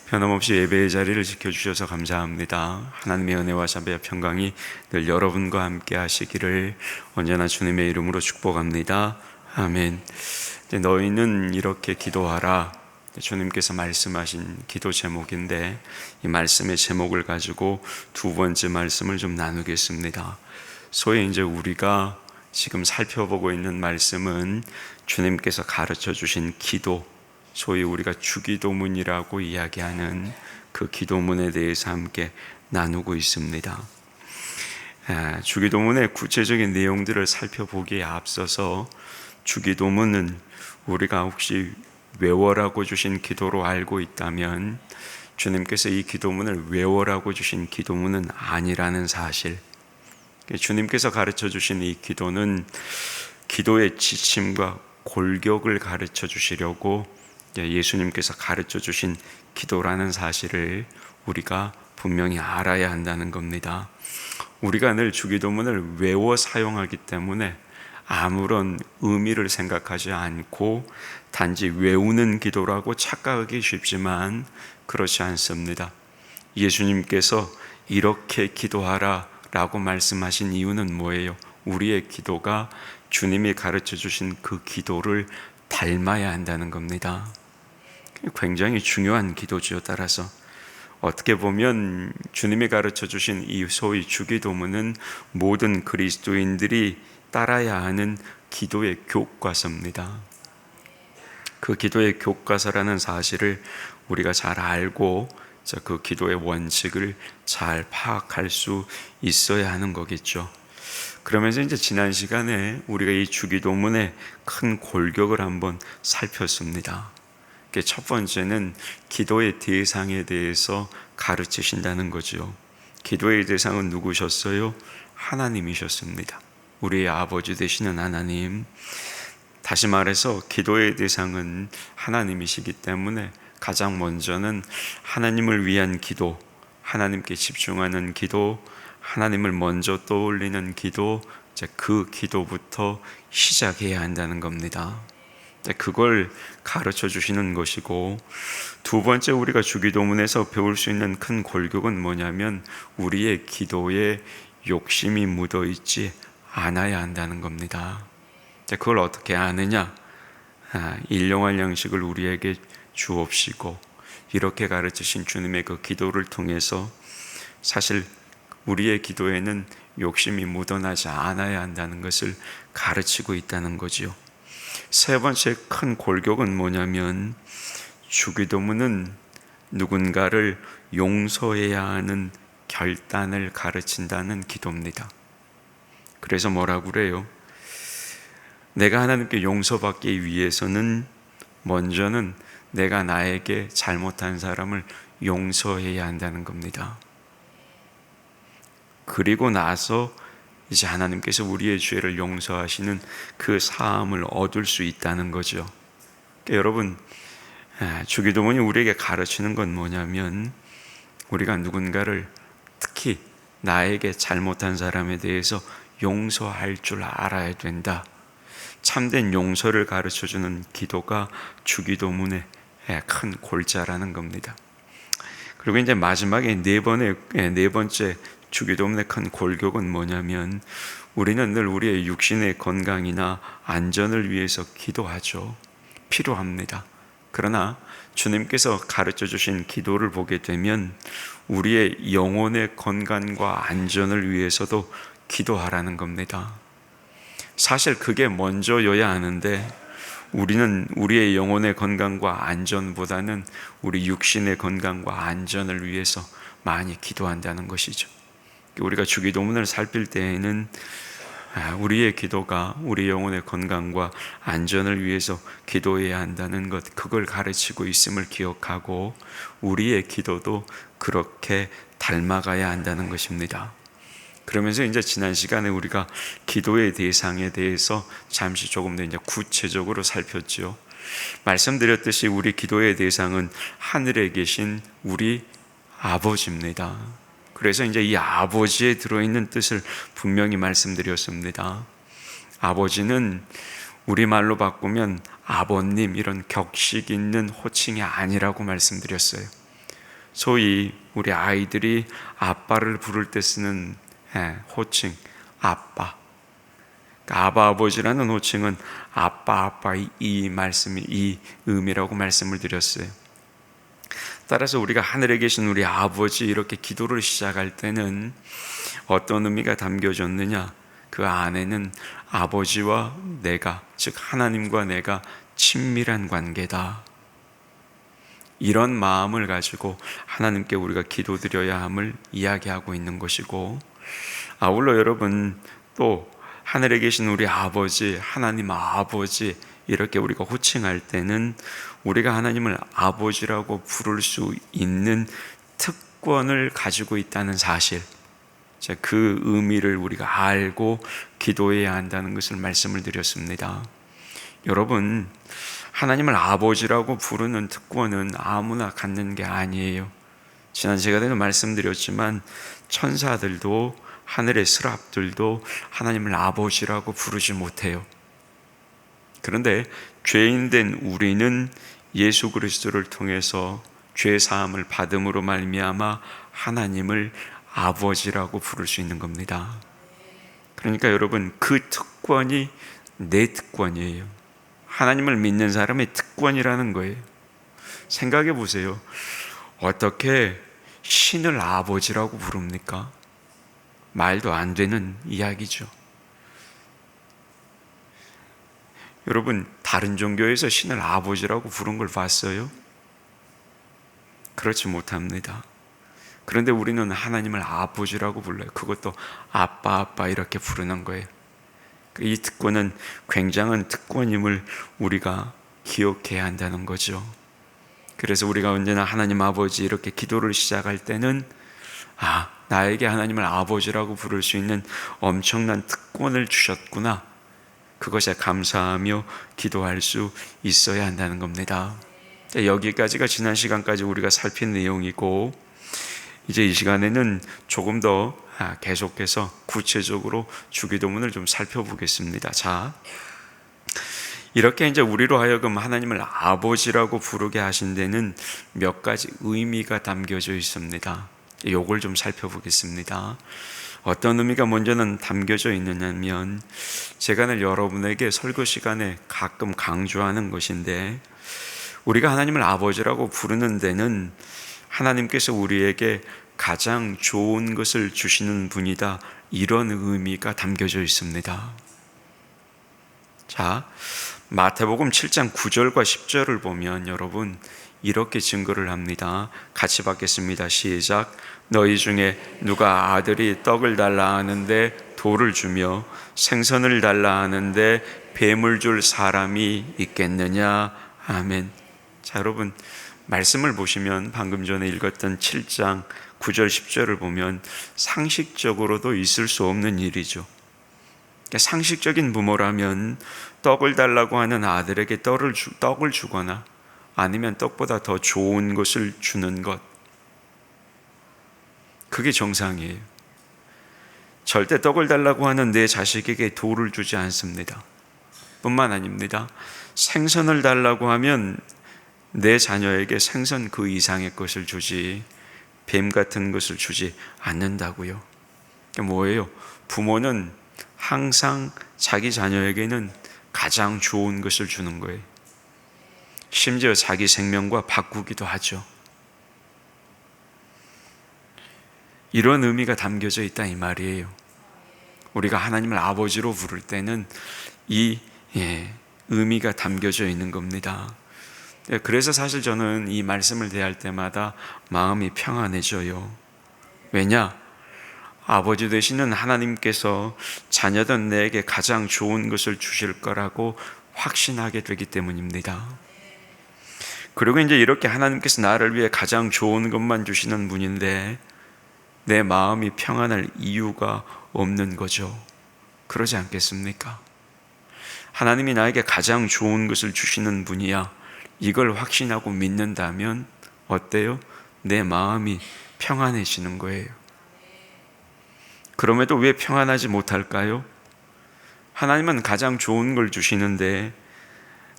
변함없이 예배의 자리를 지켜주셔서 감사합니다. 하나님의 은혜와 자비와 평강이 늘 여러분과 함께 하시기를 언제나 주님의 이름으로 축복합니다. 아멘. 너희는 이렇게 기도하라. 주님께서 말씀하신 기도 제목인데, 이 말씀의 제목을 가지고 두 번째 말씀을 좀 나누겠습니다. 소위 이제 우리가 지금 살펴보고 있는 말씀은 주님께서 가르쳐 주신 기도, 소위 우리가 주기도문이라고 이야기하는 그 기도문에 대해서 함께 나누고 있습니다. 주기도문의 구체적인 내용들을 살펴보기에 앞서서 주기도문은 우리가 혹시 외워라고 주신 기도로 알고 있다면, 주님께서 이 기도문을 외워라고 주신 기도문은 아니라는 사실, 주님께서 가르쳐 주신 이 기도는 기도의 지침과 골격을 가르쳐 주시려고 예수님께서 가르쳐 주신 기도라는 사실을 우리가 분명히 알아야 한다는 겁니다. 우리가 늘 주기도문을 외워 사용하기 때문에 아무런 의미를 생각하지 않고 단지 외우는 기도라고 착각하기 쉽지만 그렇지 않습니다. 예수님께서 이렇게 기도하라 라고 말씀하신 이유는 뭐예요? 우리의 기도가 주님이 가르쳐 주신 그 기도를 닮아야 한다는 겁니다. 굉장히 중요한 기도지요. 따라서 어떻게 보면 주님이 가르쳐 주신 이 소위 주기도문은 모든 그리스도인들이 따라야 하는 기도의 교과서입니다. 그 기도의 교과서라는 사실을 우리가 잘 알고 그 기도의 원칙을 잘 파악할 수 있어야 하는 거겠죠. 그러면서 이제 지난 시간에 우리가 이 주기도문의 큰 골격을 한번 살폈습니다. 첫 번째는 기도의 대상에 대해서 가르치신다는 거죠. 기도의 대상은 누구셨어요? 하나님이셨습니다. 우리의 아버지 되시는 하나님. 다시 말해서 기도의 대상은 하나님이시기 때문에 가장 먼저는 하나님을 위한 기도, 하나님께 집중하는 기도, 하나님을 먼저 떠올리는 기도, 그 기도부터 시작해야 한다는 겁니다. 그걸 가르쳐 주시는 것이고, 두 번째 우리가 주기도문에서 배울 수 있는 큰 골격은 뭐냐면 우리의 기도에 욕심이 묻어 있지 않아야 한다는 겁니다. 그걸 어떻게 아느냐? 일용할 양식을 우리에게 주옵시고, 이렇게 가르치신 주님의 그 기도를 통해서 사실 우리의 기도에는 욕심이 묻어나지 않아야 한다는 것을 가르치고 있다는 거지요. 세 번째 큰 골격은 뭐냐면 주기도문은 누군가를 용서해야 하는 결단을 가르친다는 기도입니다. 그래서 뭐라고 그래요? 내가 하나님께 용서받기 위해서는 먼저는 내가 나에게 잘못한 사람을 용서해야 한다는 겁니다. 그리고 나서 이제 하나님께서 우리의 죄를 용서하시는 그 사함을 얻을 수 있다는 거죠. 그러니까 여러분, 주기도문이 우리에게 가르치는 건 뭐냐면 우리가 누군가를, 특히 나에게 잘못한 사람에 대해서 용서할 줄 알아야 된다. 참된 용서를 가르쳐주는 기도가 주기도문의 큰 골자라는 겁니다. 그리고 이제 마지막에 네 번째 주기도문의 큰 골격은 뭐냐면 우리는 늘 우리의 육신의 건강이나 안전을 위해서 기도하죠. 필요합니다. 그러나 주님께서 가르쳐 주신 기도를 보게 되면 우리의 영혼의 건강과 안전을 위해서도 기도하라는 겁니다. 사실 그게 먼저여야 하는데 우리는 우리의 영혼의 건강과 안전보다는 우리 육신의 건강과 안전을 위해서 많이 기도한다는 것이죠. 우리가 주기도문을 살필 때에는 우리의 기도가 우리 영혼의 건강과 안전을 위해서 기도해야 한다는 것, 그걸 가르치고 있음을 기억하고 우리의 기도도 그렇게 닮아가야 한다는 것입니다. 그러면서 이제 지난 시간에 우리가 기도의 대상에 대해서 잠시 조금 더 이제 구체적으로 살폈죠. 말씀드렸듯이 우리 기도의 대상은 하늘에 계신 우리 아버지입니다. 그래서 이제 이 아버지에 들어있는 뜻을 분명히 말씀드렸습니다. 아버지는 우리말로 바꾸면 아버님, 이런 격식 있는 호칭이 아니라고 말씀드렸어요. 소위 우리 아이들이 아빠를 부를 때 쓰는 호칭, 아빠. 아바 아버지라는 호칭은 아빠 이 말씀이 이 의미라고 말씀을 드렸어요. 따라서 우리가 하늘에 계신 우리 아버지 이렇게 기도를 시작할 때는 어떤 의미가 담겨졌느냐? 그 안에는 아버지와 내가, 즉 하나님과 내가 친밀한 관계다. 이런 마음을 가지고 하나님께 우리가 기도드려야 함을 이야기하고 있는 것이고, 아울러 여러분 또 하늘에 계신 우리 아버지, 하나님 아버지 이렇게 우리가 호칭할 때는 우리가 하나님을 아버지라고 부를 수 있는 특권을 가지고 있다는 사실, 그 의미를 우리가 알고 기도해야 한다는 것을 말씀을 드렸습니다. 여러분, 하나님을 아버지라고 부르는 특권은 아무나 갖는 게 아니에요. 지난 시간에도 말씀드렸지만 천사들도 하늘의 스랍들도 하나님을 아버지라고 부르지 못해요. 그런데 죄인된 우리는 예수 그리스도를 통해서 죄 사함을 받음으로 말미암아 하나님을 아버지라고 부를 수 있는 겁니다. 그러니까 여러분, 그 특권이 내 특권이에요. 하나님을 믿는 사람의 특권이라는 거예요. 생각해 보세요. 어떻게 신을 아버지라고 부릅니까? 말도 안 되는 이야기죠. 여러분, 다른 종교에서 신을 아버지라고 부른 걸 봤어요? 그렇지 못합니다. 그런데 우리는 하나님을 아버지라고 불러요. 그것도 아빠 이렇게 부르는 거예요. 이 특권은 굉장한 특권임을 우리가 기억해야 한다는 거죠. 그래서 우리가 언제나 하나님 아버지 이렇게 기도를 시작할 때는 나에게 하나님을 아버지라고 부를 수 있는 엄청난 특권을 주셨구나, 그것에 감사하며 기도할 수 있어야 한다는 겁니다. 여기까지가 지난 시간까지 우리가 살핀 내용이고, 이제 이 시간에는 조금 더 계속해서 구체적으로 주기도문을 좀 살펴보겠습니다. 자, 이렇게 이제 우리로 하여금 하나님을 아버지라고 부르게 하신 데는 몇 가지 의미가 담겨져 있습니다. 요걸 좀 살펴보겠습니다. 어떤 의미가 먼저는 담겨져 있느냐면, 제가 늘 여러분에게 설교 시간에 가끔 강조하는 것인데, 우리가 하나님을 아버지라고 부르는 데는 하나님께서 우리에게 가장 좋은 것을 주시는 분이다, 이런 의미가 담겨져 있습니다. 자, 마태복음 7장 9절과 10절을 보면 여러분 이렇게 증거를 합니다. 같이 받겠습니다. 시작. 너희 중에 누가 아들이 떡을 달라 하는데 돌을 주며 생선을 달라 하는데 뱀을 줄 사람이 있겠느냐. 아멘. 자, 여러분 말씀을 보시면 방금 전에 읽었던 7장 9절 10절을 보면 상식적으로도 있을 수 없는 일이죠. 상식적인 부모라면 떡을 달라고 하는 아들에게 떡을 주거나 아니면 떡보다 더 좋은 것을 주는 것, 그게 정상이에요. 절대 떡을 달라고 하는 내 자식에게 돌을 주지 않습니다. 뿐만 아닙니다. 생선을 달라고 하면 내 자녀에게 생선 그 이상의 것을 주지 뱀 같은 것을 주지 않는다고요. 뭐예요? 부모는 항상 자기 자녀에게는 가장 좋은 것을 주는 거예요. 심지어 자기 생명과 바꾸기도 하죠. 이런 의미가 담겨져 있다 이 말이에요. 우리가 하나님을 아버지로 부를 때는 이 의미가 담겨져 있는 겁니다. 그래서 사실 저는 이 말씀을 대할 때마다 마음이 평안해져요. 왜냐? 아버지 되시는 하나님께서 자녀된 내게 가장 좋은 것을 주실 거라고 확신하게 되기 때문입니다. 그리고 이제 이렇게 하나님께서 나를 위해 가장 좋은 것만 주시는 분인데 내 마음이 평안할 이유가 없는 거죠. 그러지 않겠습니까? 하나님이 나에게 가장 좋은 것을 주시는 분이야, 이걸 확신하고 믿는다면 어때요? 내 마음이 평안해지는 거예요. 그럼에도 왜 평안하지 못할까요? 하나님은 가장 좋은 걸 주시는데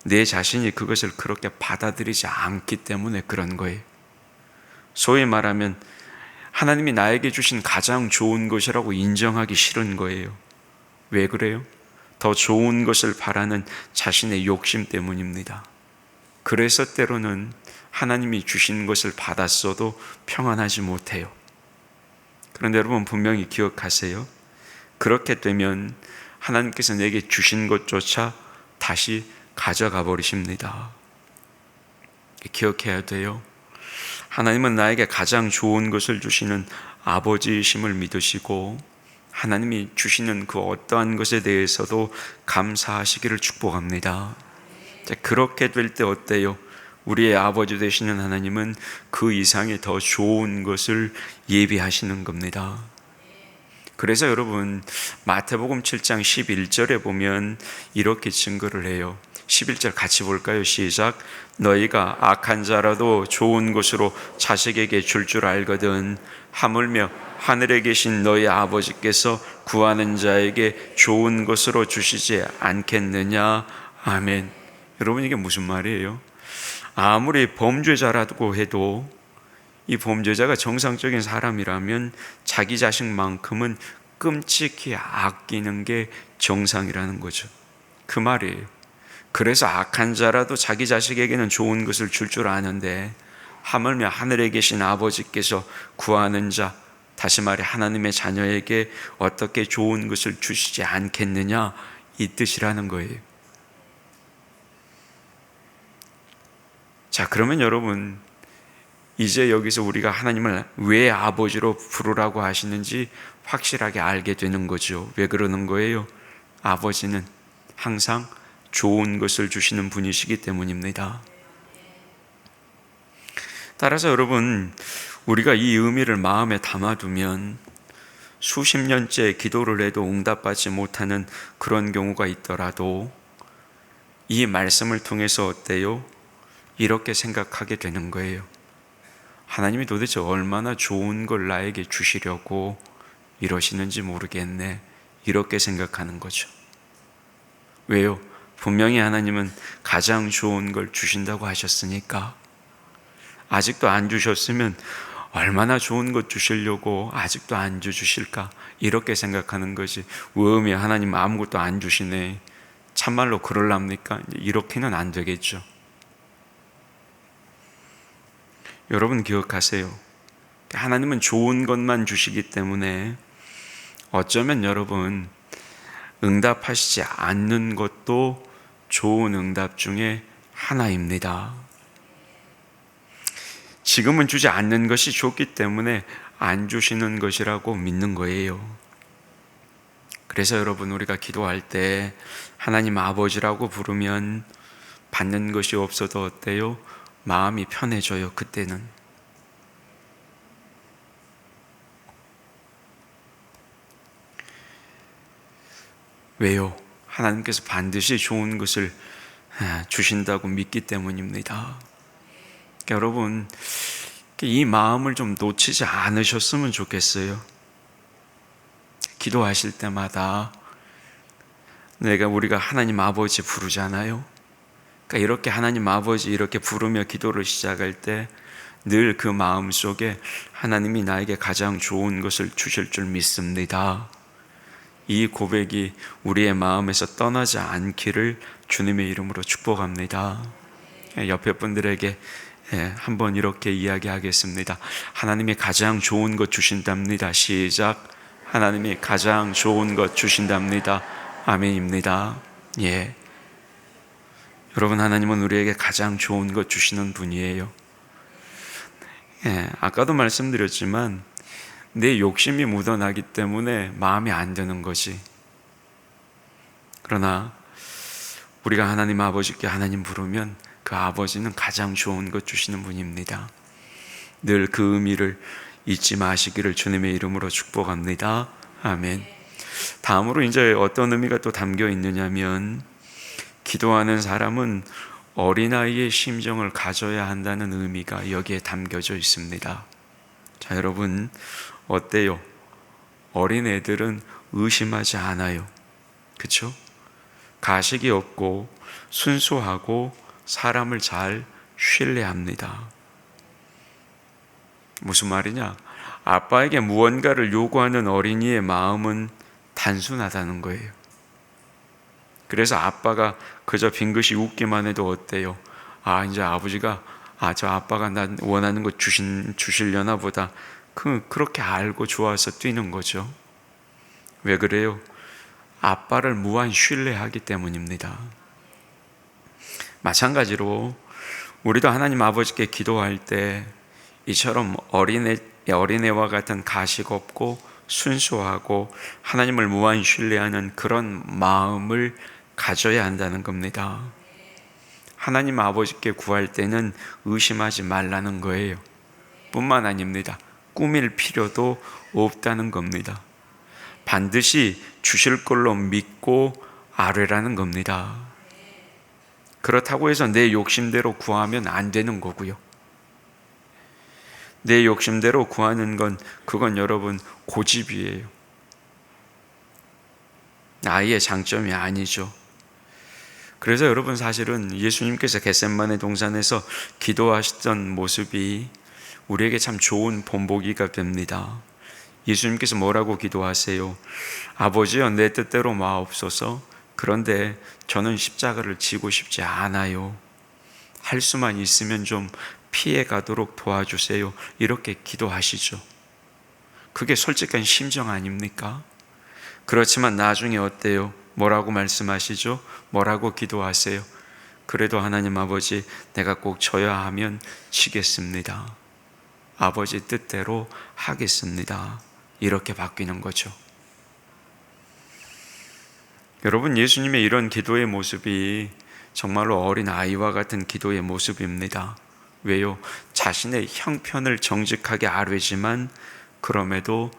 내 자신이 그것을 그렇게 받아들이지 않기 때문에 그런 거예요. 소위 말하면 하나님이 나에게 주신 가장 좋은 것이라고 인정하기 싫은 거예요. 왜 그래요? 더 좋은 것을 바라는 자신의 욕심 때문입니다. 그래서 때로는 하나님이 주신 것을 받았어도 평안하지 못해요. 그런데 여러분 분명히 기억하세요. 그렇게 되면 하나님께서 내게 주신 것조차 다시 가져가 버리십니다. 기억해야 돼요. 하나님은 나에게 가장 좋은 것을 주시는 아버지이심을 믿으시고 하나님이 주시는 그 어떠한 것에 대해서도 감사하시기를 축복합니다. 그렇게 될 때 어때요? 우리의 아버지 되시는 하나님은 그 이상의 더 좋은 것을 예비하시는 겁니다. 그래서 여러분 마태복음 7장 11절에 보면 이렇게 증거를 해요. 11절 같이 볼까요? 시작. 너희가 악한 자라도 좋은 것으로 자식에게 줄 줄 알거든 하물며 하늘에 계신 너희 아버지께서 구하는 자에게 좋은 것으로 주시지 않겠느냐. 아멘. 여러분 이게 무슨 말이에요? 아무리 범죄자라고 해도 이 범죄자가 정상적인 사람이라면 자기 자식만큼은 끔찍히 아끼는 게 정상이라는 거죠. 그 말이에요. 그래서 악한 자라도 자기 자식에게는 좋은 것을 줄 줄 아는데 하물며 하늘에 계신 아버지께서 구하는 자, 다시 말해 하나님의 자녀에게 어떻게 좋은 것을 주시지 않겠느냐, 이 뜻이라는 거예요. 자, 그러면 여러분 이제 여기서 우리가 하나님을 왜 아버지로 부르라고 하시는지 확실하게 알게 되는 거죠. 왜 그러는 거예요? 아버지는 항상 좋은 것을 주시는 분이시기 때문입니다. 따라서 여러분 우리가 이 의미를 마음에 담아두면 수십 년째 기도를 해도 응답받지 못하는 그런 경우가 있더라도 이 말씀을 통해서 어때요? 이렇게 생각하게 되는 거예요. 하나님이 도대체 얼마나 좋은 걸 나에게 주시려고 이러시는지 모르겠네. 이렇게 생각하는 거죠. 왜요? 분명히 하나님은 가장 좋은 걸 주신다고 하셨으니까. 아직도 안 주셨으면 얼마나 좋은 것 주시려고 아직도 안 주실까? 이렇게 생각하는 거지. 왜 하나님 아무것도 안 주시네. 참말로 그럴랍니까? 이렇게는 안 되겠죠. 여러분 기억하세요. 하나님은 좋은 것만 주시기 때문에 어쩌면 여러분 응답하시지 않는 것도 좋은 응답 중에 하나입니다. 지금은 주지 않는 것이 좋기 때문에 안 주시는 것이라고 믿는 거예요. 그래서 여러분 우리가 기도할 때 하나님 아버지라고 부르면 받는 것이 없어도 어때요? 마음이 편해져요. 그때는. 왜요? 하나님께서 반드시 좋은 것을 주신다고 믿기 때문입니다. 그러니까 여러분 이 마음을 좀 놓치지 않으셨으면 좋겠어요. 기도하실 때마다 우리가 하나님 아버지 부르잖아요. 그러니까 이렇게 하나님 아버지 이렇게 부르며 기도를 시작할 때 늘 그 마음 속에 하나님이 나에게 가장 좋은 것을 주실 줄 믿습니다. 이 고백이 우리의 마음에서 떠나지 않기를 주님의 이름으로 축복합니다. 옆에 분들에게 한번 이렇게 이야기하겠습니다. 하나님이 가장 좋은 것 주신답니다. 시작. 하나님이 가장 좋은 것 주신답니다. 아멘입니다. 예. 여러분 하나님은 우리에게 가장 좋은 것 주시는 분이에요. 아까도 말씀드렸지만 내 욕심이 묻어나기 때문에 마음에 안 드는 거지. 그러나 우리가 하나님 아버지께 하나님 부르면 그 아버지는 가장 좋은 것 주시는 분입니다. 늘 그 의미를 잊지 마시기를 주님의 이름으로 축복합니다. 아멘. 다음으로 이제 어떤 의미가 또 담겨 있느냐면 기도하는 사람은 어린아이의 심정을 가져야 한다는 의미가 여기에 담겨져 있습니다. 자, 여러분 어때요? 어린애들은 의심하지 않아요. 그렇죠? 가식이 없고 순수하고 사람을 잘 신뢰합니다. 무슨 말이냐? 아빠에게 무언가를 요구하는 어린이의 마음은 단순하다는 거예요. 그래서 아빠가 그저 빙긋이 웃기만 해도 어때요? 이제 아버지가 저 아빠가 난 원하는 거 주시려나 보다. 그렇게 알고 좋아서 뛰는 거죠. 왜 그래요? 아빠를 무한 신뢰하기 때문입니다. 마찬가지로 우리도 하나님 아버지께 기도할 때 이처럼 어린애와 같은 가식 없고 순수하고 하나님을 무한 신뢰하는 그런 마음을 가져야 한다는 겁니다. 하나님 아버지께 구할 때는 의심하지 말라는 거예요. 뿐만 아닙니다. 꾸밀 필요도 없다는 겁니다. 반드시 주실 걸로 믿고 아뢰라는 겁니다. 그렇다고 해서 내 욕심대로 구하면 안 되는 거고요. 내 욕심대로 구하는 그건 여러분 고집이에요. 아이의 장점이 아니죠. 그래서 여러분 사실은 예수님께서 겟세마네 동산에서 기도하셨던 모습이 우리에게 참 좋은 본보기가 됩니다. 예수님께서 뭐라고 기도하세요? 아버지여, 내 뜻대로 마옵소서. 그런데 저는 십자가를 지고 싶지 않아요. 할 수만 있으면 좀 피해 가도록 도와주세요. 이렇게 기도하시죠. 그게 솔직한 심정 아닙니까? 그렇지만 나중에 어때요? 뭐라고 말씀하시죠? 뭐라고 기도하세요? 그래도 하나님 아버지, 내가 꼭 져야 하면 지겠습니다. 아버지 뜻대로 하겠습니다. 이렇게 바뀌는 거죠. 여러분, 예수님의 이런 기도의 모습이 정말로 어린 아이와 같은 기도의 모습입니다. 왜요? 자신의 형편을 정직하게 아뢰지만 그럼에도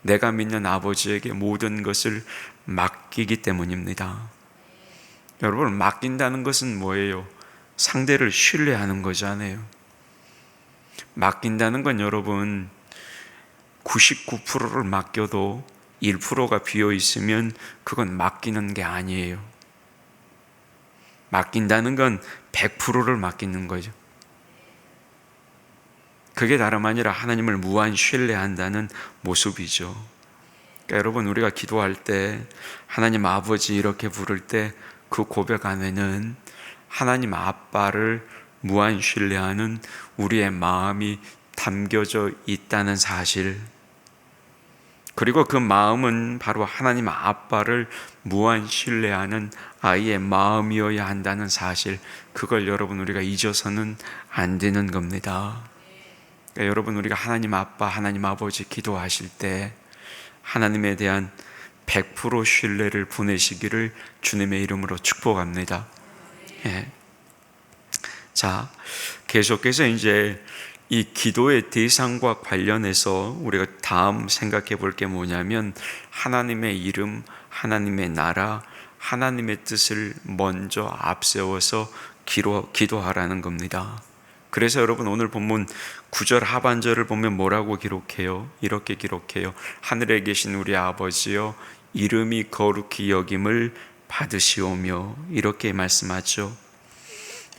내가 믿는 아버지에게 모든 것을 맡기기 때문입니다. 여러분, 맡긴다는 것은 뭐예요? 상대를 신뢰하는 거잖아요. 맡긴다는 건 여러분 99%를 맡겨도 1%가 비어 있으면 그건 맡기는 게 아니에요. 맡긴다는 건 100%를 맡기는 거죠. 그게 다름 아니라 하나님을 무한 신뢰한다는 모습이죠. 그러니까 여러분, 우리가 기도할 때 하나님 아버지 이렇게 부를 때 그 고백 안에는 하나님 아빠를 무한 신뢰하는 우리의 마음이 담겨져 있다는 사실, 그리고 그 마음은 바로 하나님 아빠를 무한 신뢰하는 아이의 마음이어야 한다는 사실, 그걸 여러분 우리가 잊어서는 안 되는 겁니다. 그러니까 여러분, 우리가 하나님 아빠, 하나님 아버지 기도하실 때 하나님에 대한 100% 신뢰를 보내시기를 주님의 이름으로 축복합니다. 예. 자, 계속해서 이제 이 기도의 대상과 관련해서 우리가 다음 생각해 볼 게 뭐냐면 하나님의 이름, 하나님의 나라, 하나님의 뜻을 먼저 앞세워서 기도하라는 겁니다. 그래서 여러분, 오늘 본문 9절 하반절을 보면 뭐라고 기록해요? 이렇게 기록해요. 하늘에 계신 우리 아버지여, 이름이 거룩히 여김을 받으시오며, 이렇게 말씀하죠.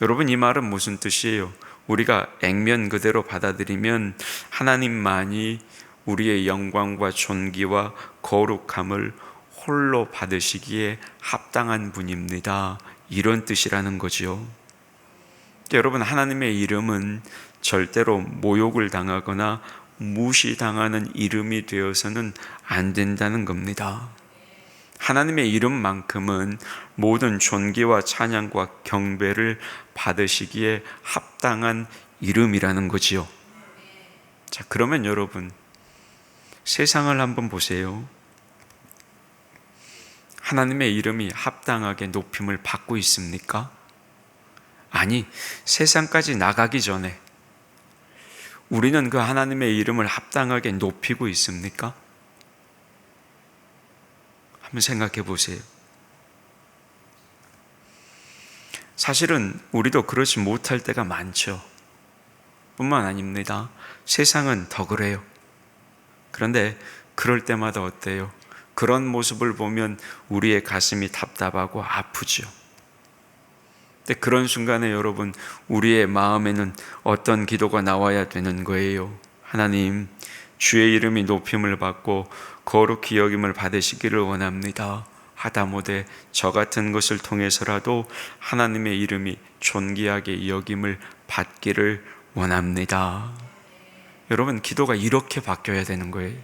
여러분, 이 말은 무슨 뜻이에요? 우리가 액면 그대로 받아들이면 하나님만이 우리의 영광과 존귀와 거룩함을 홀로 받으시기에 합당한 분입니다. 이런 뜻이라는 거죠. 여러분, 하나님의 이름은 절대로 모욕을 당하거나 무시당하는 이름이 되어서는 안 된다는 겁니다. 하나님의 이름만큼은 모든 존귀와 찬양과 경배를 받으시기에 합당한 이름이라는 거지요. 자, 그러면 여러분, 세상을 한번 보세요. 하나님의 이름이 합당하게 높임을 받고 있습니까? 아니, 세상까지 나가기 전에 우리는 그 하나님의 이름을 합당하게 높이고 있습니까? 한번 생각해 보세요. 사실은 우리도 그렇지 못할 때가 많죠. 뿐만 아닙니다. 세상은 더 그래요. 그런데 그럴 때마다 어때요? 그런 모습을 보면 우리의 가슴이 답답하고 아프죠. 근데 그런 순간에 여러분, 우리의 마음에는 어떤 기도가 나와야 되는 거예요? 하나님, 주의 이름이 높임을 받고 거룩히 여김을 받으시기를 원합니다. 하다못해 저 같은 것을 통해서라도 하나님의 이름이 존귀하게 여김을 받기를 원합니다. 여러분, 기도가 이렇게 바뀌어야 되는 거예요.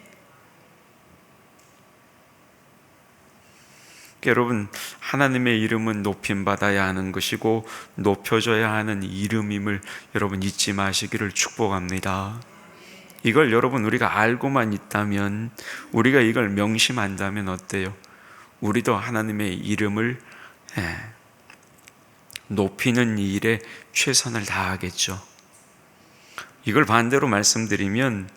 여러분, 하나님의 이름은 높임받아야 하는 것이고 높여져야 하는 이름임을 여러분 잊지 마시기를 축복합니다. 이걸 여러분 우리가 알고만 있다면, 우리가 이걸 명심한다면 어때요? 우리도 하나님의 이름을 높이는 일에 최선을 다하겠죠. 이걸 반대로 말씀드리면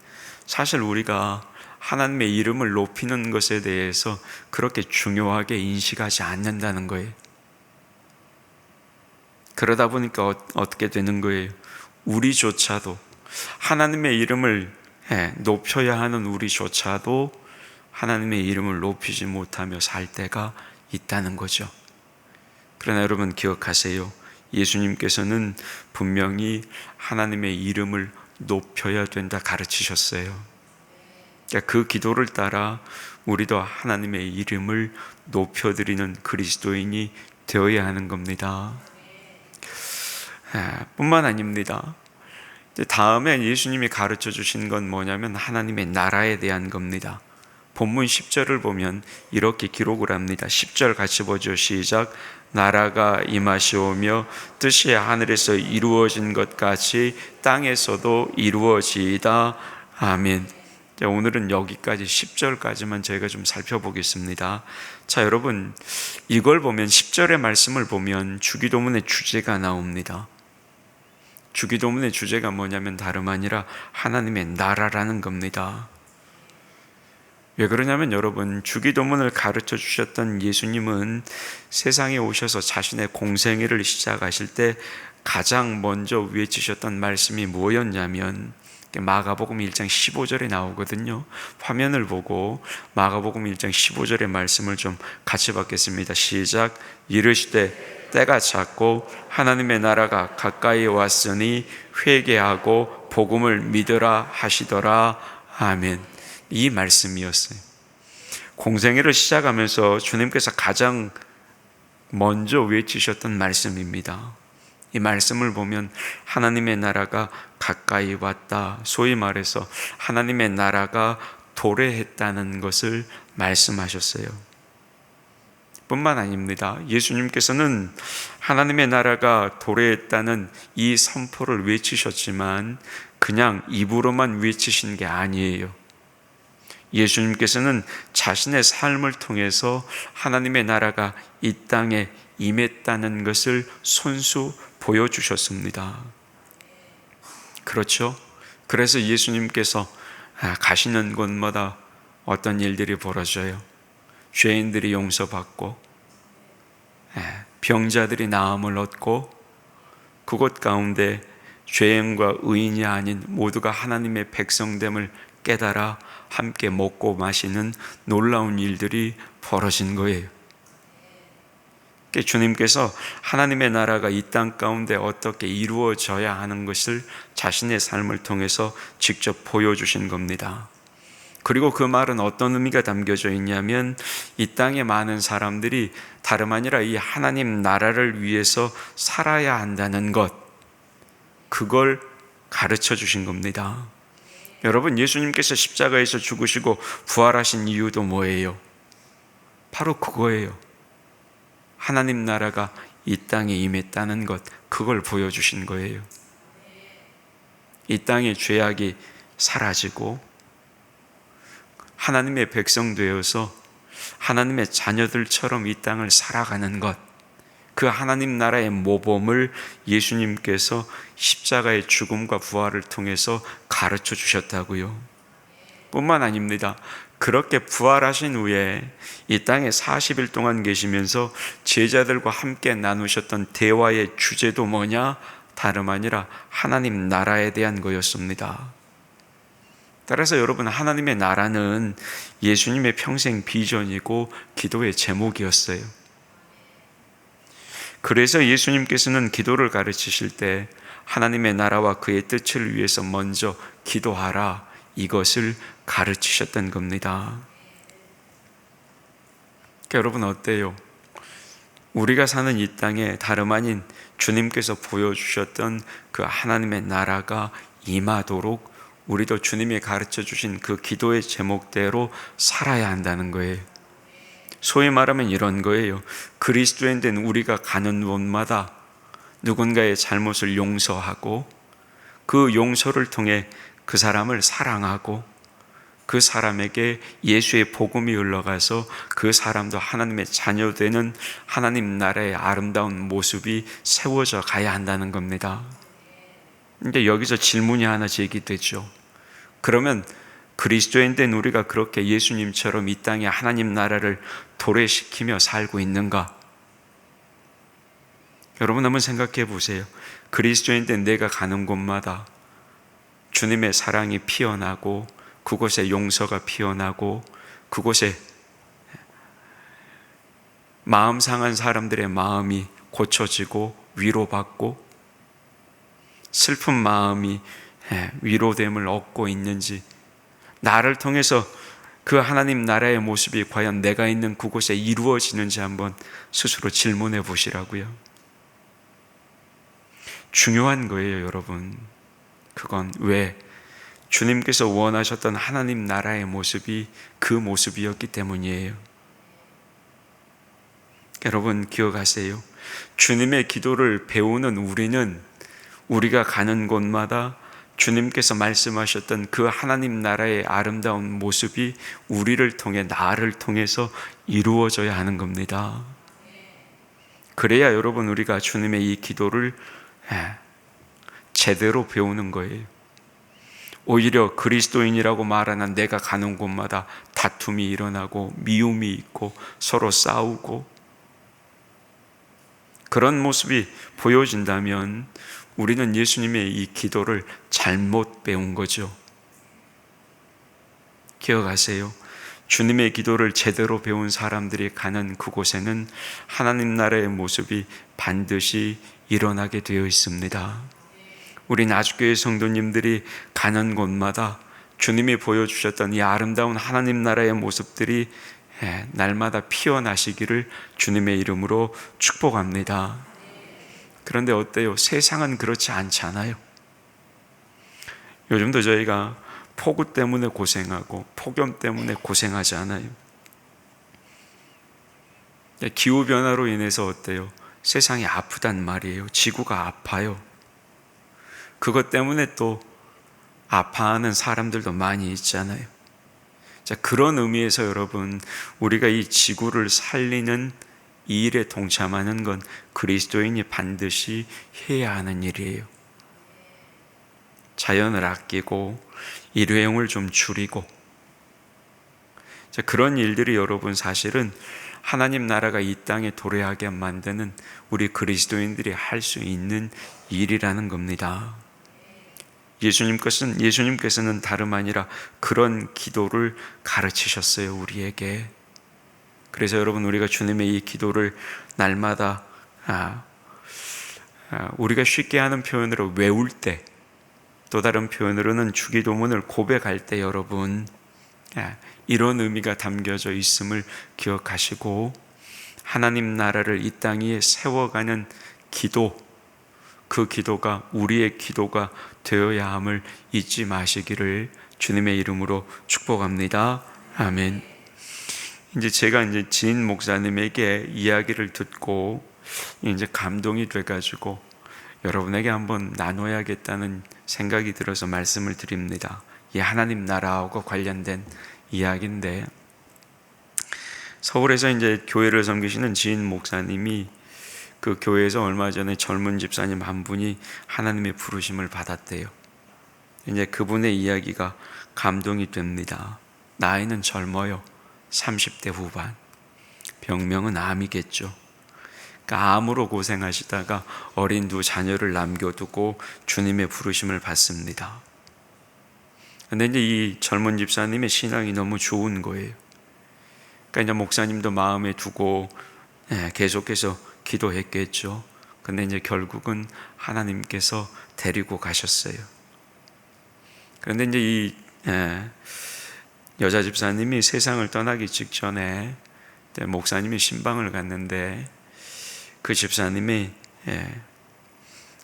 사실 우리가 하나님의 이름을 높이는 것에 대해서 그렇게 중요하게 인식하지 않는다는 거예요. 그러다 보니까 어떻게 되는 거예요? 우리조차도 하나님의 이름을 높여야 하는 우리조차도 하나님의 이름을 높이지 못하며 살 때가 있다는 거죠. 그러나 여러분 기억하세요. 예수님께서는 분명히 하나님의 이름을 높여야 된다 가르치셨어요. 그 기도를 따라 우리도 하나님의 이름을 높여드리는 그리스도인이 되어야 하는 겁니다. 뿐만 아닙니다. 다음에 예수님이 가르쳐 주신 건 뭐냐면 하나님의 나라에 대한 겁니다. 본문 10절을 보면 이렇게 기록을 합니다. 10절 같이 보죠. 시작. 나라가 임하시오며 뜻이 하늘에서 이루어진 것 같이 땅에서도 이루어지이다. 아멘. 오늘은 여기까지 10절까지만 저희가 좀 살펴보겠습니다. 자, 여러분, 이걸 보면 10절의 말씀을 보면 주기도문의 주제가 나옵니다. 주기도문의 주제가 뭐냐면 다름 아니라 하나님의 나라라는 겁니다. 왜 그러냐면 여러분, 주기도문을 가르쳐 주셨던 예수님은 세상에 오셔서 자신의 공생애를 시작하실 때 가장 먼저 외치셨던 말씀이 뭐였냐면 마가복음 1장 15절에 나오거든요. 화면을 보고 마가복음 1장 15절의 말씀을 좀 같이 받겠습니다. 시작. 이르시되 때가 찼고 하나님의 나라가 가까이 왔으니 회개하고 복음을 믿으라 하시더라. 아멘. 이 말씀이었어요. 공생애를 시작하면서 주님께서 가장 먼저 외치셨던 말씀입니다. 이 말씀을 보면 하나님의 나라가 가까이 왔다, 소위 말해서 하나님의 나라가 도래했다는 것을 말씀하셨어요. 뿐만 아닙니다. 예수님께서는 하나님의 나라가 도래했다는 이 선포를 외치셨지만 그냥 입으로만 외치신 게 아니에요. 예수님께서는 자신의 삶을 통해서 하나님의 나라가 이 땅에 임했다는 것을 손수 보여주셨습니다. 그렇죠? 그래서 예수님께서 가시는 곳마다 어떤 일들이 벌어져요? 죄인들이 용서받고 병자들이 나음을 얻고 그곳 가운데 죄인과 의인이 아닌 모두가 하나님의 백성됨을 깨달아 함께 먹고 마시는 놀라운 일들이 벌어진 거예요. 주님께서 하나님의 나라가 이 땅 가운데 어떻게 이루어져야 하는 것을 자신의 삶을 통해서 직접 보여주신 겁니다. 그리고 그 말은 어떤 의미가 담겨져 있냐면 이 땅의 많은 사람들이 다름 아니라 이 하나님 나라를 위해서 살아야 한다는 것, 그걸 가르쳐 주신 겁니다. 여러분, 예수님께서 십자가에서 죽으시고 부활하신 이유도 뭐예요? 바로 그거예요. 하나님 나라가 이 땅에 임했다는 것, 그걸 보여주신 거예요. 이 땅의 죄악이 사라지고 하나님의 백성 되어서 하나님의 자녀들처럼 이 땅을 살아가는 것, 그 하나님 나라의 모범을 예수님께서 십자가의 죽음과 부활을 통해서 가르쳐 주셨다고요. 뿐만 아닙니다. 그렇게 부활하신 후에 이 땅에 40일 동안 계시면서 제자들과 함께 나누셨던 대화의 주제도 뭐냐? 다름 아니라 하나님 나라에 대한 거였습니다. 따라서 여러분, 하나님의 나라는 예수님의 평생 비전이고 기도의 제목이었어요. 그래서 예수님께서는 기도를 가르치실 때 하나님의 나라와 그의 뜻을 위해서 먼저 기도하라, 이것을 가르치셨던 겁니다. 여러분 어때요? 우리가 사는 이 땅에 다름 아닌 주님께서 보여주셨던 그 하나님의 나라가 임하도록 우리도 주님이 가르쳐 주신 그 기도의 제목대로 살아야 한다는 거예요. 소위 말하면 이런 거예요. 그리스도인 된 우리가 가는 곳마다 누군가의 잘못을 용서하고 그 용서를 통해 그 사람을 사랑하고 그 사람에게 예수의 복음이 흘러가서 그 사람도 하나님의 자녀되는 하나님 나라의 아름다운 모습이 세워져 가야 한다는 겁니다. 근데 여기서 질문이 하나 제기되죠. 그러면 그리스도인 된 우리가 그렇게 예수님처럼 이 땅에 하나님 나라를 도래시키며 살고 있는가? 여러분 한번 생각해 보세요. 그리스도인 된 내가 가는 곳마다 주님의 사랑이 피어나고 그곳에 용서가 피어나고 그곳에 마음 상한 사람들의 마음이 고쳐지고 위로받고 슬픈 마음이 위로됨을 얻고 있는지, 나를 통해서 그 하나님 나라의 모습이 과연 내가 있는 그곳에 이루어지는지 한번 스스로 질문해 보시라고요. 중요한 거예요, 여러분. 그건 왜? 주님께서 원하셨던 하나님 나라의 모습이 그 모습이었기 때문이에요. 여러분 기억하세요. 주님의 기도를 배우는 우리는 우리가 가는 곳마다 주님께서 말씀하셨던 그 하나님 나라의 아름다운 모습이 우리를 통해, 나를 통해서 이루어져야 하는 겁니다. 그래야 여러분 우리가 주님의 이 기도를 제대로 배우는 거예요. 오히려 그리스도인이라고 말하는 내가 가는 곳마다 다툼이 일어나고 미움이 있고 서로 싸우고 그런 모습이 보여진다면 우리는 예수님의 이 기도를 잘못 배운 거죠. 기억하세요. 주님의 기도를 제대로 배운 사람들이 가는 그곳에는 하나님 나라의 모습이 반드시 일어나게 되어 있습니다. 우리 나주교회 성도님들이 가는 곳마다 주님이 보여주셨던 이 아름다운 하나님 나라의 모습들이 날마다 피어나시기를 주님의 이름으로 축복합니다. 그런데 어때요? 세상은 그렇지 않잖아요. 요즘도 저희가 폭우 때문에 고생하고 폭염 때문에 고생하지 않아요. 기후변화로 인해서 어때요? 세상이 아프단 말이에요. 지구가 아파요. 그것 때문에 또 아파하는 사람들도 많이 있잖아요. 자, 그런 의미에서 여러분, 우리가 이 지구를 살리는 이 일에 동참하는 건 그리스도인이 반드시 해야 하는 일이에요. 자연을 아끼고 일회용을 좀 줄이고, 자, 그런 일들이 여러분 사실은 하나님 나라가 이 땅에 도래하게 만드는 우리 그리스도인들이 할 수 있는 일이라는 겁니다. 예수님께서는 다름 아니라 그런 기도를 가르치셨어요, 우리에게. 그래서 여러분, 우리가 주님의 이 기도를 날마다 우리가 쉽게 하는 표현으로 외울 때, 또 다른 표현으로는 주기도문을 고백할 때 여러분, 이런 의미가 담겨져 있음을 기억하시고 하나님 나라를 이 땅 위에 세워가는 기도, 그 기도가 우리의 기도가 되어야 함을 잊지 마시기를 주님의 이름으로 축복합니다. 아멘. 제가 지인 목사님에게 이야기를 듣고 감동이 돼가지고 여러분에게 한번 나눠야겠다는 생각이 들어서 말씀을 드립니다. 이 하나님 나라하고 관련된 이야기인데, 서울에서 교회를 섬기시는 지인 목사님이 그 교회에서 얼마 전에 젊은 집사님 한 분이 하나님의 부르심을 받았대요. 그분의 이야기가 감동이 됩니다. 나이는 젊어요. 30대 후반. 병명은 암이겠죠. 그러니까 암으로 고생하시다가 어린 두 자녀를 남겨두고 주님의 부르심을 받습니다. 그런데 이 젊은 집사님의 신앙이 너무 좋은 거예요. 그러니까 목사님도 마음에 두고 계속해서 기도했겠죠. 근데 이제 결국은 하나님께서 데리고 가셨어요. 그런데 이제 이 여자 집사님이 세상을 떠나기 직전에 목사님이 신방을 갔는데 그 집사님이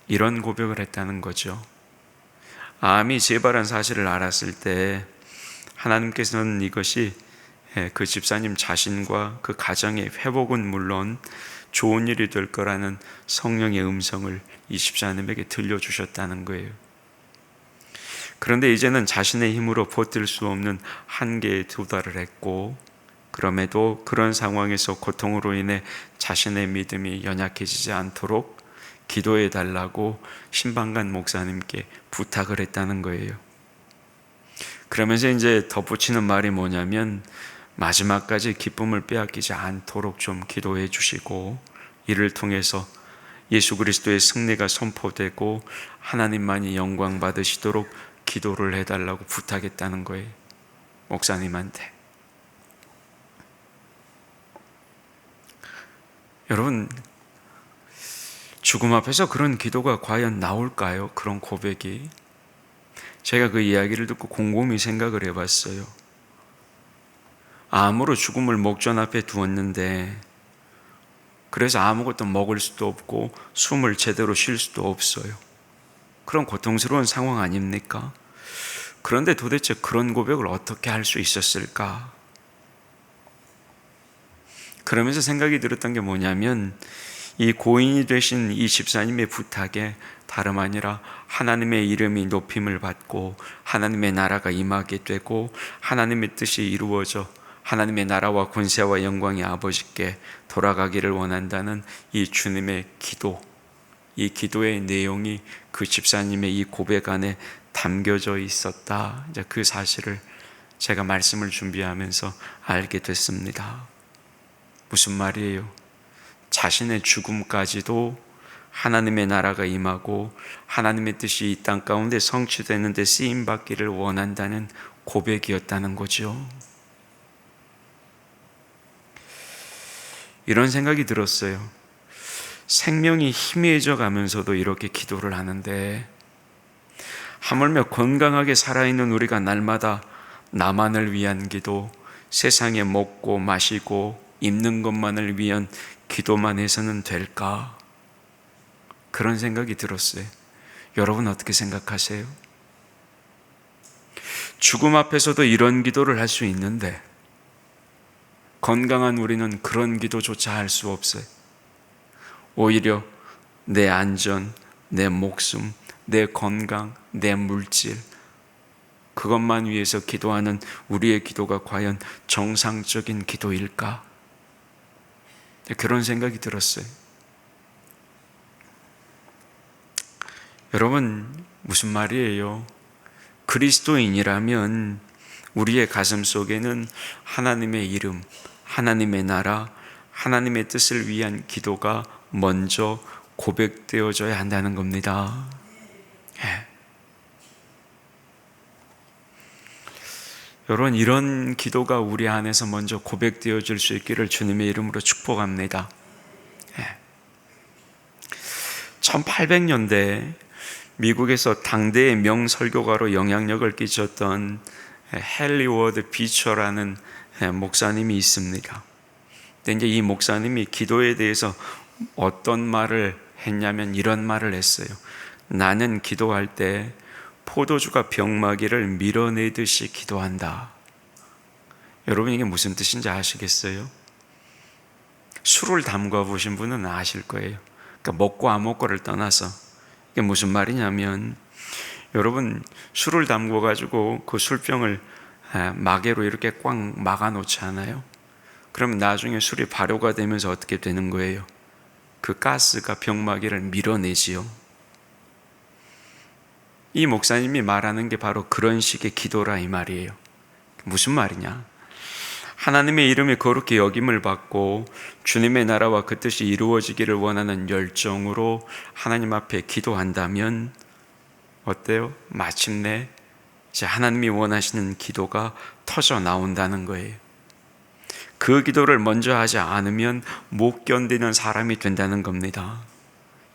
이런 고백을 했다는 거죠. 암이 재발한 사실을 알았을 때 하나님께서는 이것이 그 집사님 자신과 그 가정의 회복은 물론 좋은 일이 될 거라는 성령의 음성을 이 집사님에게 들려주셨다는 거예요. 그런데 이제는 자신의 힘으로 버틸 수 없는 한계에 도달을 했고, 그럼에도 그런 상황에서 고통으로 인해 자신의 믿음이 연약해지지 않도록 기도해 달라고 신방간 목사님께 부탁을 했다는 거예요. 그러면서 이제 덧붙이는 말이 뭐냐면, 마지막까지 기쁨을 빼앗기지 않도록 좀 기도해 주시고, 이를 통해서 예수 그리스도의 승리가 선포되고 하나님만이 영광 받으시도록 기도를 해달라고 부탁했다는 거예요, 목사님한테. 여러분, 죽음 앞에서 그런 기도가 과연 나올까요? 그런 고백이. 제가 그 이야기를 듣고 곰곰이 생각을 해봤어요. 암으로 죽음을 목전 앞에 두었는데, 그래서 아무것도 먹을 수도 없고 숨을 제대로 쉴 수도 없어요. 그런 고통스러운 상황 아닙니까? 그런데 도대체 그런 고백을 어떻게 할 수 있었을까? 그러면서 생각이 들었던 게 뭐냐면, 이 고인이 되신 이 집사님의 부탁에 다름 아니라 하나님의 이름이 높임을 받고 하나님의 나라가 임하게 되고 하나님의 뜻이 이루어져 하나님의 나라와 권세와 영광이 아버지께 돌아가기를 원한다는 이 주님의 기도, 이 기도의 내용이 그 집사님의 이 고백 안에 담겨져 있었다. 이제 그 사실을 제가 말씀을 준비하면서 알게 됐습니다. 무슨 말이에요? 자신의 죽음까지도 하나님의 나라가 임하고 하나님의 뜻이 이 땅 가운데 성취되는 데 쓰임받기를 원한다는 고백이었다는 거죠. 이런 생각이 들었어요. 생명이 희미해져 가면서도 이렇게 기도를 하는데, 하물며 건강하게 살아있는 우리가 날마다 나만을 위한 기도, 세상에 먹고 마시고 입는 것만을 위한 기도만 해서는 될까? 그런 생각이 들었어요. 여러분 어떻게 생각하세요? 죽음 앞에서도 이런 기도를 할 수 있는데 건강한 우리는 그런 기도조차 할 수 없어요. 오히려 내 안전, 내 목숨, 내 건강, 내 물질, 그것만 위해서 기도하는 우리의 기도가 과연 정상적인 기도일까? 그런 생각이 들었어요. 여러분, 무슨 말이에요? 그리스도인이라면 우리의 가슴 속에는 하나님의 이름, 하나님의 나라, 하나님의 뜻을 위한 기도가 먼저 고백되어져야 한다는 겁니다. 여러분, 이런 기도가 우리 안에서 먼저 고백되어질 수 있기를 주님의 이름으로 축복합니다. 1800년대 미국에서 당대의 명설교가로 영향력을 끼쳤던 헨리 워드 비처라는 목사님이 있습니다. 근데 이제 이 목사님이 기도에 대해서 어떤 말을 했냐면 이런 말을 했어요. 나는 기도할 때 포도주가 병마귀를 밀어내듯이 기도한다. 여러분, 이게 무슨 뜻인지 아시겠어요? 술을 담궈 보신 분은 아실 거예요. 그러니까 먹고 안 먹고를 떠나서 이게 무슨 말이냐면, 여러분 술을 담궈 가지고 그 술병을 마개로 이렇게 꽉 막아 놓지 않아요? 그러면 나중에 술이 발효가 되면서 어떻게 되는 거예요? 그 가스가 병마개를 밀어내지요. 이 목사님이 말하는 게 바로 그런 식의 기도라 이 말이에요. 무슨 말이냐? 하나님의 이름이 거룩히 여김을 받고 주님의 나라와 그 뜻이 이루어지기를 원하는 열정으로 하나님 앞에 기도한다면 어때요? 마침내 이제 하나님이 원하시는 기도가 터져 나온다는 거예요. 그 기도를 먼저 하지 않으면 못 견디는 사람이 된다는 겁니다.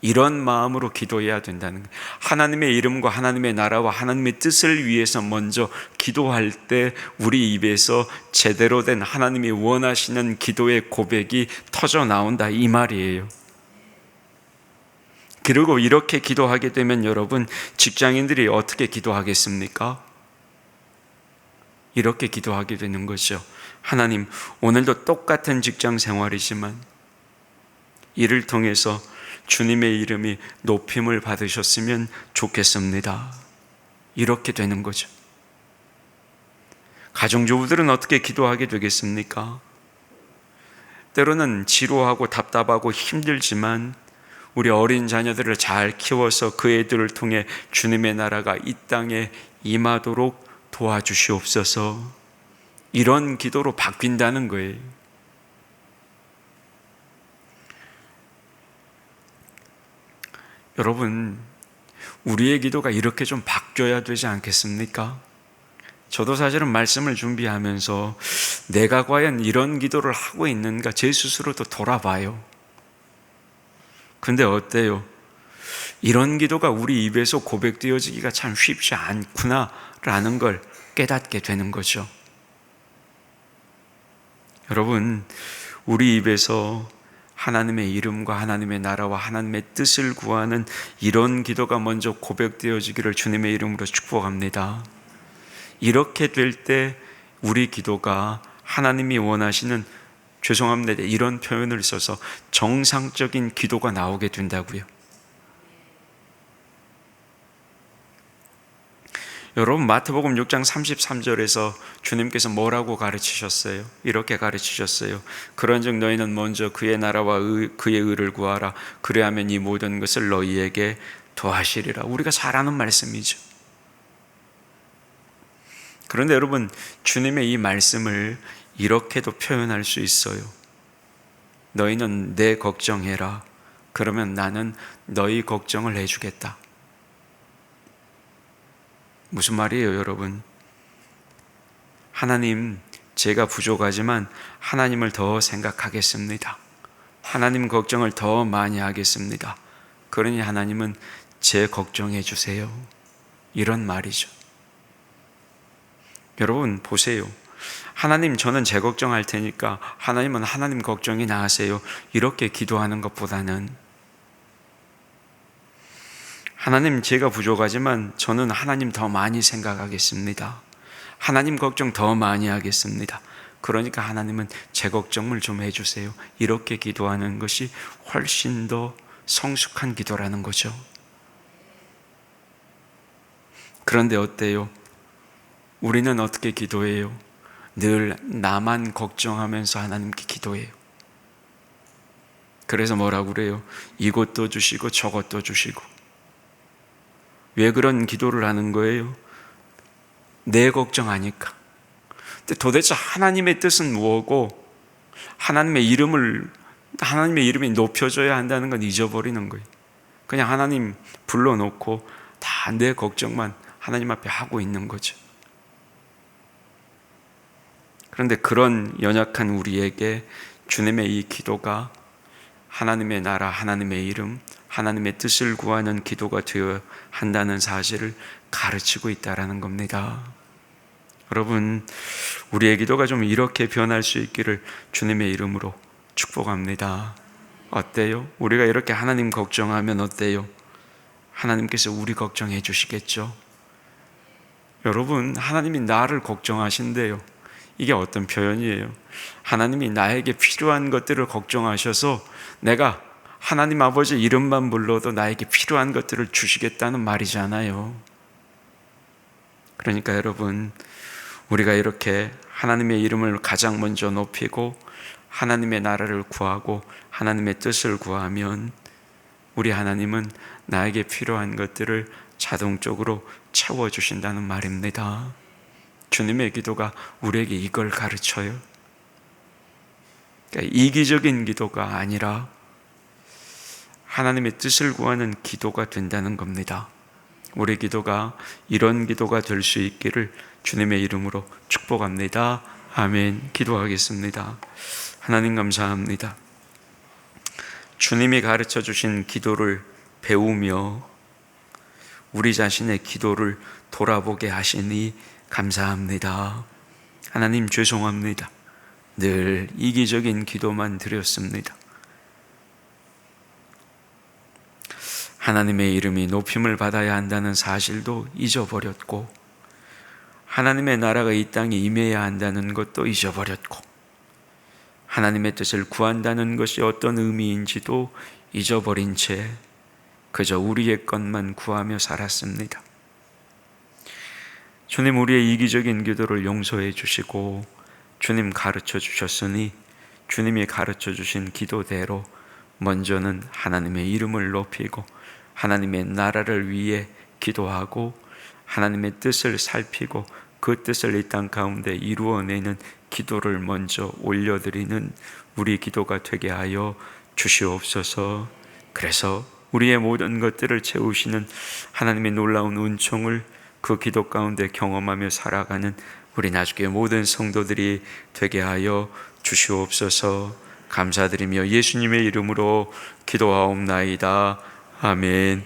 이런 마음으로 기도해야 된다는 거예요. 하나님의 이름과 하나님의 나라와 하나님의 뜻을 위해서 먼저 기도할 때 우리 입에서 제대로 된 하나님이 원하시는 기도의 고백이 터져 나온다, 이 말이에요. 그리고 이렇게 기도하게 되면 여러분, 직장인들이 어떻게 기도하겠습니까? 이렇게 기도하게 되는 거죠. 하나님, 오늘도 똑같은 직장 생활이지만 이를 통해서 주님의 이름이 높임을 받으셨으면 좋겠습니다. 이렇게 되는 거죠. 가정주부들은 어떻게 기도하게 되겠습니까? 때로는 지루하고 답답하고 힘들지만 우리 어린 자녀들을 잘 키워서 그 애들을 통해 주님의 나라가 이 땅에 임하도록 도와주시옵소서. 이런 기도로 바뀐다는 거예요. 여러분, 우리의 기도가 이렇게 좀 바뀌어야 되지 않겠습니까? 저도 사실은 말씀을 준비하면서 내가 과연 이런 기도를 하고 있는가 제 스스로도 돌아봐요. 근데 어때요? 이런 기도가 우리 입에서 고백되어지기가 참 쉽지 않구나라는 걸 깨닫게 되는 거죠. 여러분, 우리 입에서 하나님의 이름과 하나님의 나라와 하나님의 뜻을 구하는 이런 기도가 먼저 고백되어지기를 주님의 이름으로 축복합니다. 이렇게 될 때 우리 기도가 하나님이 원하시는, 죄송합니다, 이런 표현을 써서 정상적인 기도가 나오게 된다고요. 여러분, 마태복음 6장 33절에서 주님께서 뭐라고 가르치셨어요? 이렇게 가르치셨어요. 그런즉 너희는 먼저 그의 나라와 그의 의를 구하라. 그리하면 이 모든 것을 너희에게 더하시리라. 우리가 잘 아는 말씀이죠. 그런데 여러분, 주님의 이 말씀을 이렇게도 표현할 수 있어요. 너희는 내 걱정해라. 그러면 나는 너희 걱정을 해주겠다. 무슨 말이에요, 여러분? 하나님, 제가 부족하지만 하나님을 더 생각하겠습니다. 하나님 걱정을 더 많이 하겠습니다. 그러니 하나님은 제 걱정해 주세요. 이런 말이죠. 여러분, 보세요. 하나님, 저는 제 걱정할 테니까 하나님은 하나님 걱정이나 하세요. 이렇게 기도하는 것보다는 하나님, 제가 부족하지만 저는 하나님 더 많이 생각하겠습니다. 하나님 걱정 더 많이 하겠습니다. 그러니까 하나님은 제 걱정을 좀 해주세요. 이렇게 기도하는 것이 훨씬 더 성숙한 기도라는 거죠. 그런데 어때요? 우리는 어떻게 기도해요? 늘 나만 걱정하면서 하나님께 기도해요. 그래서 뭐라고 그래요? 이것도 주시고 저것도 주시고. 왜 그런 기도를 하는 거예요? 내 걱정하니까. 근데 도대체 하나님의 뜻은 뭐고 하나님의 이름이 높여져야 한다는 건 잊어버리는 거예요. 그냥 하나님 불러놓고 다 내 걱정만 하나님 앞에 하고 있는 거죠. 그런데 그런 연약한 우리에게 주님의 이 기도가 하나님의 나라, 하나님의 이름, 하나님의 뜻을 구하는 기도가 되어야 한다는 사실을 가르치고 있다는 겁니다. 여러분, 우리의 기도가 좀 이렇게 변할 수 있기를 주님의 이름으로 축복합니다. 어때요? 우리가 이렇게 하나님 걱정하면 어때요? 하나님께서 우리 걱정해 주시겠죠? 여러분, 하나님이 나를 걱정하신대요. 이게 어떤 표현이에요? 하나님이 나에게 필요한 것들을 걱정하셔서 내가 하나님 아버지 이름만 불러도 나에게 필요한 것들을 주시겠다는 말이잖아요. 그러니까 여러분, 우리가 이렇게 하나님의 이름을 가장 먼저 높이고 하나님의 나라를 구하고 하나님의 뜻을 구하면 우리 하나님은 나에게 필요한 것들을 자동적으로 채워주신다는 말입니다. 주님의 기도가 우리에게 이걸 가르쳐요. 그러니까 이기적인 기도가 아니라 하나님의 뜻을 구하는 기도가 된다는 겁니다. 우리 기도가 이런 기도가 될 수 있기를 주님의 이름으로 축복합니다. 아멘. 기도하겠습니다. 하나님 감사합니다. 주님이 가르쳐 주신 기도를 배우며 우리 자신의 기도를 돌아보게 하시니 감사합니다. 하나님 죄송합니다. 늘 이기적인 기도만 드렸습니다. 하나님의 이름이 높임을 받아야 한다는 사실도 잊어버렸고, 하나님의 나라가 이 땅에 임해야 한다는 것도 잊어버렸고, 하나님의 뜻을 구한다는 것이 어떤 의미인지도 잊어버린 채 그저 우리의 것만 구하며 살았습니다. 주님, 우리의 이기적인 기도를 용서해 주시고 주님 가르쳐 주셨으니 주님이 가르쳐 주신 기도대로 먼저는 하나님의 이름을 높이고 하나님의 나라를 위해 기도하고 하나님의 뜻을 살피고 그 뜻을 이 땅 가운데 이루어내는 기도를 먼저 올려드리는 우리 기도가 되게 하여 주시옵소서. 그래서 우리의 모든 것들을 채우시는 하나님의 놀라운 은총을 그 기도 가운데 경험하며 살아가는 우리 나중에 모든 성도들이 되게 하여 주시옵소서. 감사드리며 예수님의 이름으로 기도하옵나이다. 아멘.